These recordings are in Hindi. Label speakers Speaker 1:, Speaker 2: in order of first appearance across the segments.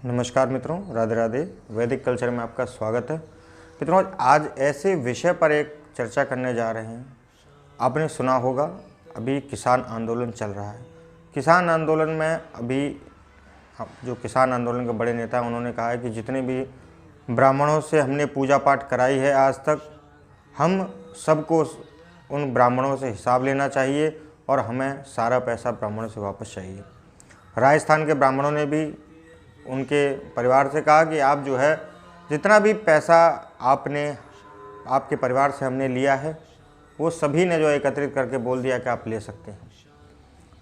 Speaker 1: नमस्कार मित्रों, राधे राधे। वैदिक कल्चर में आपका स्वागत है। मित्रों, आज ऐसे विषय पर एक चर्चा करने जा रहे हैं। आपने सुना होगा, अभी किसान आंदोलन चल रहा है। किसान आंदोलन में अभी जो किसान आंदोलन के बड़े नेता हैं, उन्होंने कहा है कि जितने भी ब्राह्मणों से हमने पूजा पाठ कराई है आज तक, हम सबको उन ब्राह्मणों से हिसाब लेना चाहिए और हमें सारा पैसा ब्राह्मणों से वापस चाहिए। राजस्थान के ब्राह्मणों ने भी उनके परिवार से कहा कि आप जो है जितना भी पैसा आपके परिवार से हमने लिया है, वो सभी ने जो एकत्रित करके बोल दिया कि आप ले सकते हैं।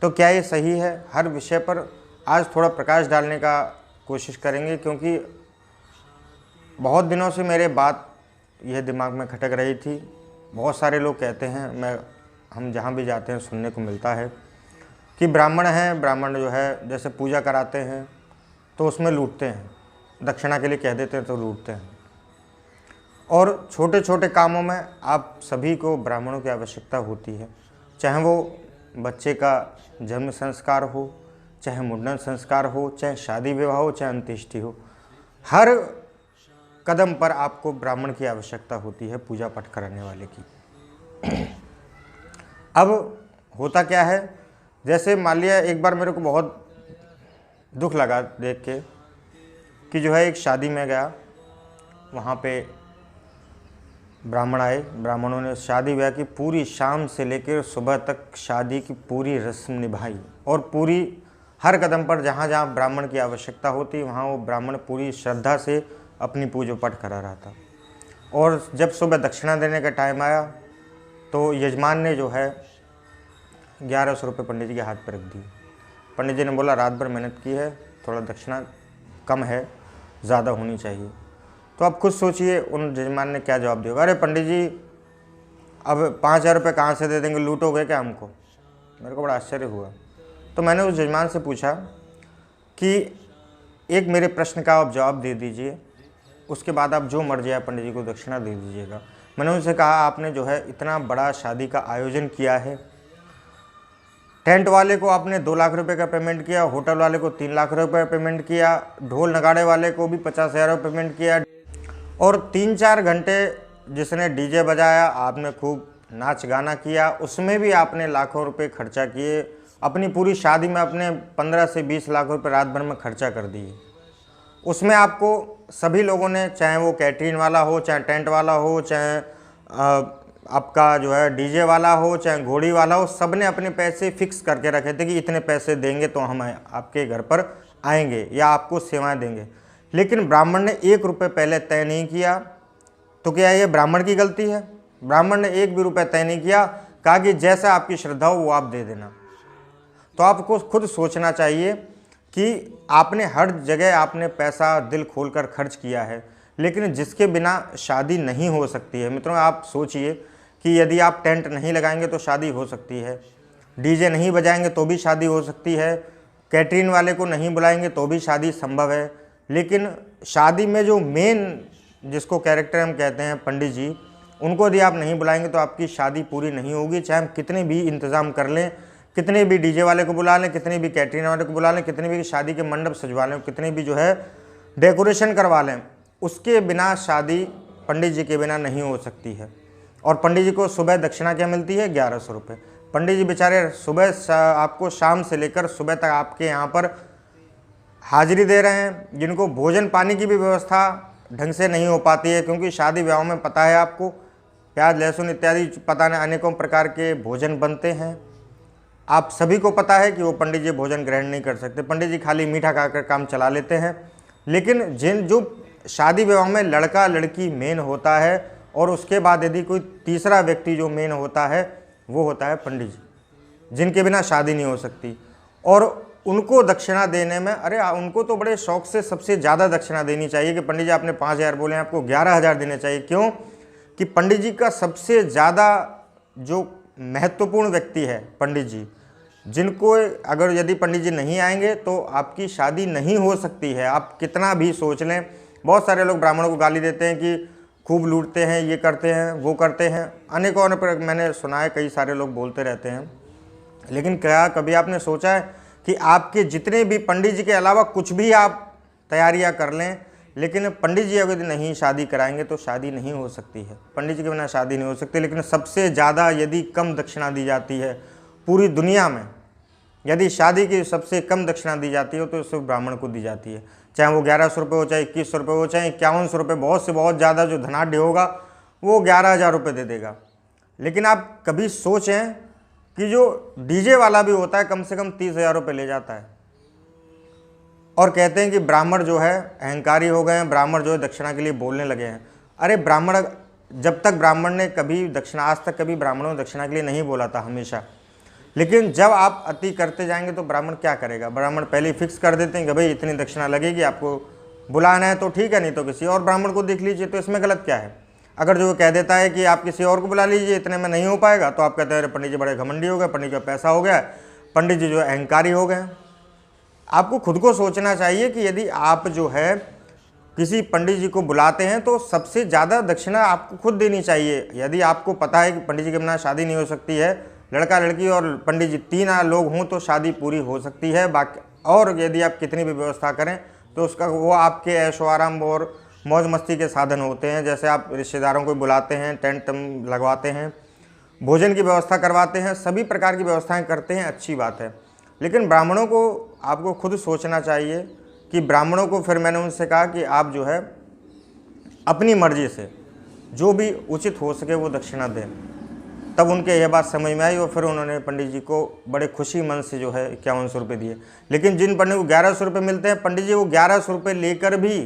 Speaker 1: तो क्या ये सही है? हर विषय पर आज थोड़ा प्रकाश डालने का कोशिश करेंगे, क्योंकि बहुत दिनों से मेरे बात यह दिमाग में खटक रही थी। बहुत सारे लोग कहते हैं, हम जहाँ भी जाते हैं सुनने को मिलता है कि ब्राह्मण हैं, ब्राह्मण जो है जैसे पूजा कराते हैं तो उसमें लूटते हैं, दक्षिणा के लिए कह देते हैं तो लूटते हैं। और छोटे छोटे कामों में आप सभी को ब्राह्मणों की आवश्यकता होती है, चाहे वो बच्चे का जन्म संस्कार हो, चाहे मुंडन संस्कार हो, चाहे शादी विवाह हो, चाहे अंत्येष्टि हो। हर कदम पर आपको ब्राह्मण की आवश्यकता होती है, पूजा पाठ कराने वाले की। अब होता क्या है, जैसे मान लिया एक बार मेरे को बहुत दुख लगा देख के कि जो है एक शादी में गया, वहाँ पे ब्राह्मण आए, ब्राह्मणों ने शादी ब्याह की पूरी शाम से लेकर सुबह तक शादी की पूरी रस्म निभाई और पूरी हर कदम पर जहाँ जहाँ ब्राह्मण की आवश्यकता होती वहाँ वो ब्राह्मण पूरी श्रद्धा से अपनी पूजा पाठ करा रहा था। और जब सुबह दक्षिणा देने का टाइम आया तो यजमान ने जो है 1100 रुपये पंडित जी के हाथ पर रख दिए। पंडित जी ने बोला, रात भर मेहनत की है, थोड़ा दक्षिणा कम है, ज़्यादा होनी चाहिए। तो आप खुद सोचिए उन यजमान ने क्या जवाब दिया। अरे पंडित जी, अब 5000 रुपये कहाँ से दे देंगे, लूटोगे क्या हमको? मेरे को बड़ा आश्चर्य हुआ। तो मैंने उस यजमान से पूछा कि एक मेरे प्रश्न का आप जवाब दे दीजिए, उसके बाद आप जो मर्जी है पंडित जी को दक्षिणा दे दीजिएगा। मैंने उनसे कहा, आपने जो है इतना बड़ा शादी का आयोजन किया है, टेंट वाले को आपने 2 लाख रुपए का पेमेंट किया, होटल वाले को 3 लाख रुपए पेमेंट किया, ढोल नगाड़े वाले को भी 50,000 रुपये पेमेंट किया, और 3-4 घंटे जिसने डीजे बजाया, आपने खूब नाच गाना किया, उसमें भी आपने लाखों रुपए खर्चा किए। अपनी पूरी शादी में अपने 15 से 20 लाख रुपए रात भर में खर्चा कर दिए। उसमें आपको सभी लोगों ने, चाहे वो कैटरिंग वाला हो, चाहे टेंट वाला हो, चाहे आपका जो है डीजे वाला हो, चाहे घोड़ी वाला हो, सब ने अपने पैसे फिक्स करके रखे थे कि इतने पैसे देंगे तो हम आपके घर पर आएंगे या आपको सेवाएं देंगे। लेकिन ब्राह्मण ने 1 रुपये पहले तय नहीं किया। तो क्या ये ब्राह्मण की गलती है? ब्राह्मण ने 1 भी रुपये तय नहीं किया, कहा कि जैसा आपकी श्रद्धा हो वो आप दे देना। तो आपको खुद सोचना चाहिए कि आपने हर जगह आपने पैसा दिल खोल कर खर्च किया है, लेकिन जिसके बिना शादी नहीं हो सकती है। मित्रों, आप सोचिए कि यदि आप टेंट नहीं लगाएंगे तो शादी हो सकती है, डीजे नहीं बजाएंगे तो भी शादी हो सकती है, कैटरिंग वाले को नहीं बुलाएंगे तो भी शादी संभव है। लेकिन शादी में जो मेन जिसको कैरेक्टर हम कहते हैं पंडित जी, उनको यदि आप नहीं बुलाएंगे तो आपकी शादी पूरी नहीं होगी। चाहे हम कितने भी इंतज़ाम कर लें, कितने भी डीजे वाले को बुला लें, कितने भी कैटरिंग वाले को बुला लें, कितने भी शादी के मंडप सजवा लें, कितने भी जो है डेकोरेशन करवा लें, उसके बिना शादी पंडित जी के बिना नहीं हो सकती है। और पंडित जी को सुबह दक्षिणा क्या मिलती है? 1100 रुपये। पंडित जी बेचारे सुबह आपको शाम से लेकर सुबह तक आपके यहाँ पर हाजिरी दे रहे हैं, जिनको भोजन पानी की भी व्यवस्था ढंग से नहीं हो पाती है, क्योंकि शादी ब्याह में पता है आपको, प्याज लहसुन इत्यादि पता नहीं अनेकों प्रकार के भोजन बनते हैं। आप सभी को पता है कि वो पंडित जी भोजन ग्रहण नहीं कर सकते, पंडित जी खाली मीठा खाकर काम चला लेते हैं। लेकिन जो शादी विवाह में लड़का लड़की मेन होता है, और उसके बाद यदि कोई तीसरा व्यक्ति जो मेन होता है, वो होता है पंडित जी, जिनके बिना शादी नहीं हो सकती। और उनको दक्षिणा देने में, अरे उनको तो बड़े शौक से सबसे ज़्यादा दक्षिणा देनी चाहिए कि पंडित जी आपने 5000 बोले, आपको 11,000 देने चाहिए। क्यों? कि पंडित जी का सबसे ज़्यादा जो महत्वपूर्ण व्यक्ति है पंडित जी, जिनको अगर यदि पंडित जी नहीं आएंगे तो आपकी शादी नहीं हो सकती है। आप कितना भी सोच लें। बहुत सारे लोग ब्राह्मणों को गाली देते हैं कि खूब लूटते हैं, ये करते हैं, वो करते हैं, अनेकों मैंने सुना है, कई सारे लोग बोलते रहते हैं। लेकिन क्या कभी आपने सोचा है कि आपके जितने भी पंडित जी के अलावा कुछ भी आप तैयारियां कर लें, लेकिन पंडित जी अगर नहीं शादी कराएंगे तो शादी नहीं हो सकती है। पंडित जी के बिना शादी नहीं हो सकती। लेकिन सबसे ज़्यादा यदि कम दक्षिणा दी जाती है पूरी दुनिया में, यदि शादी की सबसे कम दक्षिणा दी जाती है तो सिर्फ ब्राह्मण को दी जाती है, चाहे वो 1100 रुपये हो, चाहे 2100 रुपये हो, चाहे 5100 रुपये। बहुत से बहुत ज़्यादा जो धनाढ़ होगा वो 11,000 रुपये दे देगा। लेकिन आप कभी सोचें कि जो डीजे वाला भी होता है कम से कम 30,000 रुपये ले जाता है, और कहते हैं कि ब्राह्मण जो है अहंकारी हो गए हैं, ब्राह्मण जो है दक्षिणा के लिए बोलने लगे हैं। अरे ब्राह्मण, जब तक ब्राह्मण ने कभी दक्षिणा, आज तक कभी ब्राह्मणों ने दक्षिणा के लिए नहीं बोला था, हमेशा। लेकिन जब आप अति करते जाएंगे तो ब्राह्मण क्या करेगा? ब्राह्मण पहले ही फिक्स कर देते हैं कि भाई इतनी दक्षिणा लगेगी, आपको बुलाना है तो ठीक है, नहीं तो किसी और ब्राह्मण को देख लीजिए। तो इसमें गलत क्या है? अगर जो वो कह देता है कि आप किसी और को बुला लीजिए, इतने में नहीं हो पाएगा, तो आप कहते हैं अरे पंडित जी बड़े घमंडी हो गए, पंडित जी का पैसा हो गया, पंडित जी जो है अहंकारी हो गए। आपको खुद को सोचना चाहिए कि यदि आप जो है किसी पंडित जी को बुलाते हैं तो सबसे ज़्यादा दक्षिणा आपको खुद देनी चाहिए। यदि आपको पता है कि पंडित जी के बिना शादी नहीं हो सकती है, लड़का लड़की और पंडित जी 3 लोग हों तो शादी पूरी हो सकती है। बाकी और यदि आप कितनी भी व्यवस्था करें तो उसका वो आपके ऐशो आराम और मौज मस्ती के साधन होते हैं। जैसे आप रिश्तेदारों को बुलाते हैं, टेंट लगवाते हैं, भोजन की व्यवस्था करवाते हैं, सभी प्रकार की व्यवस्थाएं करते हैं, अच्छी बात है। लेकिन ब्राह्मणों को आपको खुद सोचना चाहिए कि ब्राह्मणों को, फिर मैंने उनसे कहा कि आप जो है अपनी मर्जी से जो भी उचित हो सके वो दक्षिणा दें। तब उनके यह बात समझ में आई और फिर उन्होंने पंडित जी को बड़े खुशी मन से जो है 5100 रुपये दिए। लेकिन जिन पंडित को 1100 रुपये मिलते हैं, पंडित जी वो 1100 रुपये लेकर भी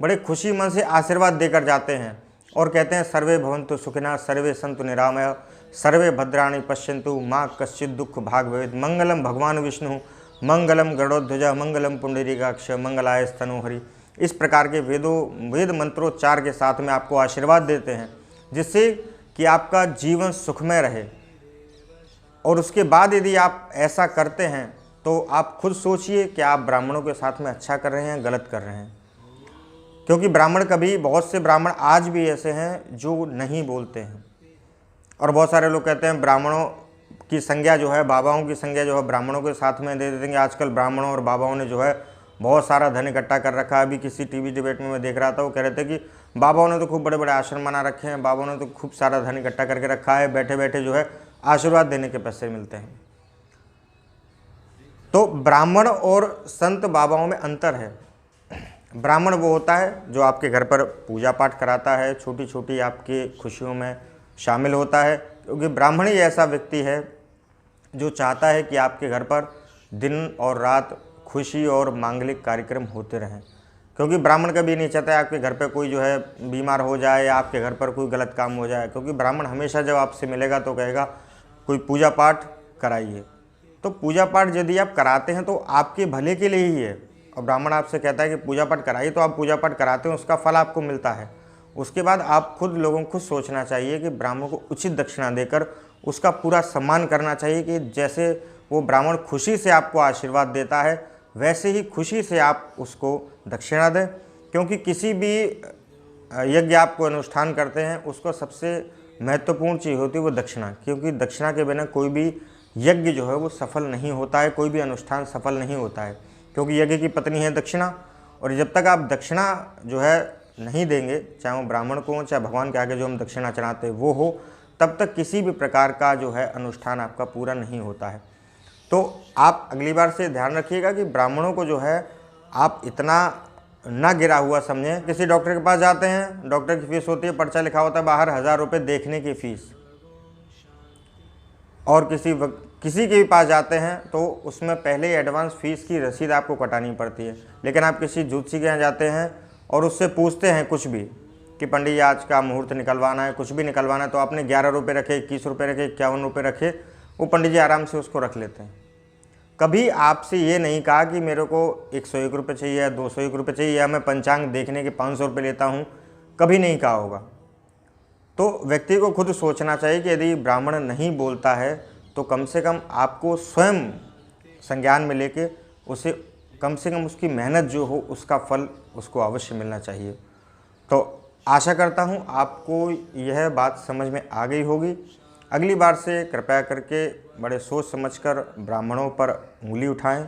Speaker 1: बड़े खुशी मन से आशीर्वाद देकर जाते हैं और कहते हैं सर्वे भवन्तु सुखिनः, सर्वे सन्तु निरामया, सर्वे भद्राणि पश्यन्तु, माँ कश्चित् दुःख भाग भवेत्, मंगलम भगवान विष्णु, मंगलम गरुड़ध्वज, मंगलम पुंडरीकाक्ष, मंगलाय स्तनोहरि। इस प्रकार के वेद मंत्रोच्चार के साथ में आपको आशीर्वाद देते हैं, जिससे कि आपका जीवन सुखमय रहे। और उसके बाद यदि आप ऐसा करते हैं तो आप खुद सोचिए कि आप ब्राह्मणों के साथ में अच्छा कर रहे हैं, गलत कर रहे हैं। क्योंकि ब्राह्मण कभी, बहुत से ब्राह्मण आज भी ऐसे हैं जो नहीं बोलते हैं। और बहुत सारे लोग कहते हैं ब्राह्मणों की संज्ञा जो है, बाबाओं की संज्ञा जो है ब्राह्मणों के साथ में दे देंगे। आजकल ब्राह्मणों और बाबाओं ने जो है बहुत सारा धन इकट्ठा कर रखा है। अभी किसी टीवी डिबेट में मैं देख रहा था, वो कह रहे थे कि बाबाओं ने तो खूब बड़े बड़े आश्रम बना रखे हैं, बाबाओं ने तो खूब सारा धन इकट्ठा करके रखा है, बैठे बैठे जो है आशीर्वाद देने के पैसे मिलते हैं। तो ब्राह्मण और संत बाबाओं में अंतर है। ब्राह्मण वो होता है जो आपके घर पर पूजा पाठ कराता है, छोटी छोटी आपकी खुशियों में शामिल होता है। क्योंकि ब्राह्मण ही ऐसा व्यक्ति है जो चाहता है कि आपके घर पर दिन और रात खुशी और मांगलिक कार्यक्रम होते रहें। क्योंकि ब्राह्मण कभी नहीं चाहता है आपके घर पे कोई जो है बीमार हो जाए या आपके घर पर कोई गलत काम हो जाए। क्योंकि ब्राह्मण हमेशा जब आपसे मिलेगा तो कहेगा कोई पूजा पाठ कराइए। तो पूजा पाठ यदि आप कराते हैं तो आपके भले के लिए ही है। और ब्राह्मण आपसे कहता है कि पूजा पाठ कराइए, तो आप पूजा पाठ कराते हैं, उसका फल आपको मिलता है। उसके बाद आप खुद लोगों को खुद सोचना चाहिए कि ब्राह्मण को उचित दक्षिणा देकर उसका पूरा सम्मान करना चाहिए कि जैसे वो ब्राह्मण खुशी से आपको आशीर्वाद देता है वैसे ही खुशी से आप उसको दक्षिणा दें। क्योंकि किसी भी यज्ञ आप कोई अनुष्ठान करते हैं उसको सबसे महत्वपूर्ण चीज़ होती है वो दक्षिणा। क्योंकि दक्षिणा के बिना कोई भी यज्ञ जो है वो सफल नहीं होता है, कोई भी अनुष्ठान सफल नहीं होता है। क्योंकि यज्ञ की पत्नी है दक्षिणा, और जब तक आप दक्षिणा जो है नहीं देंगे, चाहे वो ब्राह्मण को हो चाहे भगवान के आगे जो हम दक्षिणा चढ़ाते हैं वो हो, तब तक किसी भी प्रकार का जो है अनुष्ठान आपका पूरा नहीं होता है। तो आप अगली बार से ध्यान रखिएगा कि ब्राह्मणों को जो है आप इतना ना गिरा हुआ समझें। किसी डॉक्टर के पास जाते हैं, डॉक्टर की फीस होती है, पर्चा लिखा होता है बाहर 1000 रुपये देखने की फ़ीस। और किसी के भी पास जाते हैं तो उसमें पहले ही एडवांस फ़ीस की रसीद आपको कटानी पड़ती है। लेकिन आप किसी ज्योतिषी के यहाँ जाते हैं और उससे पूछते हैं कुछ भी कि पंडित जी आज का मुहूर्त निकलवाना है, कुछ भी निकलवाना है, तो आपने 11 रुपये रखे, 21 रुपये रखे, 51 रुपये रखे, वो पंडित जी आराम से उसको रख लेते हैं। कभी आपसे ये नहीं कहा कि मेरे को 101 रुपये चाहिए या 201 रुपये चाहिए या मैं पंचांग देखने के 500 रुपये लेता हूँ, कभी नहीं कहा होगा। तो व्यक्ति को खुद सोचना चाहिए कि यदि ब्राह्मण नहीं बोलता है तो कम से कम आपको स्वयं संज्ञान में लेके उसे कम से कम उसकी मेहनत जो हो उसका फल उसको अवश्य मिलना चाहिए। तो आशा करता हूँ आपको यह बात समझ में आ गई होगी। अगली बार से कृपया करके बड़े सोच समझकर ब्राह्मणों पर उंगली उठाएं,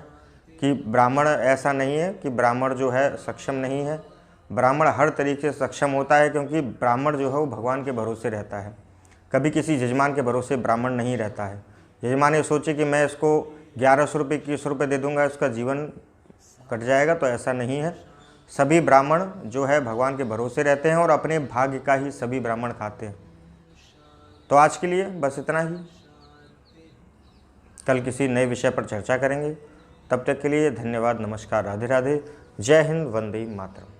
Speaker 1: कि ब्राह्मण ऐसा नहीं है कि ब्राह्मण जो है सक्षम नहीं है। ब्राह्मण हर तरीके से सक्षम होता है, क्योंकि ब्राह्मण जो है वो भगवान के भरोसे रहता है, कभी किसी यजमान के भरोसे ब्राह्मण नहीं रहता है। यजमान ये सोचे कि मैं इसको 1100 रुपये 21 रुपये दे दूंगा, इसका जीवन कट जाएगा, तो ऐसा नहीं है। सभी ब्राह्मण जो है भगवान के भरोसे रहते हैं और अपने भाग्य का ही सभी ब्राह्मण खाते हैं। तो आज के लिए बस इतना ही, कल किसी नए विषय पर चर्चा करेंगे। तब तक के लिए धन्यवाद, नमस्कार, राधे राधे, जय हिंद, वंदे मातरम।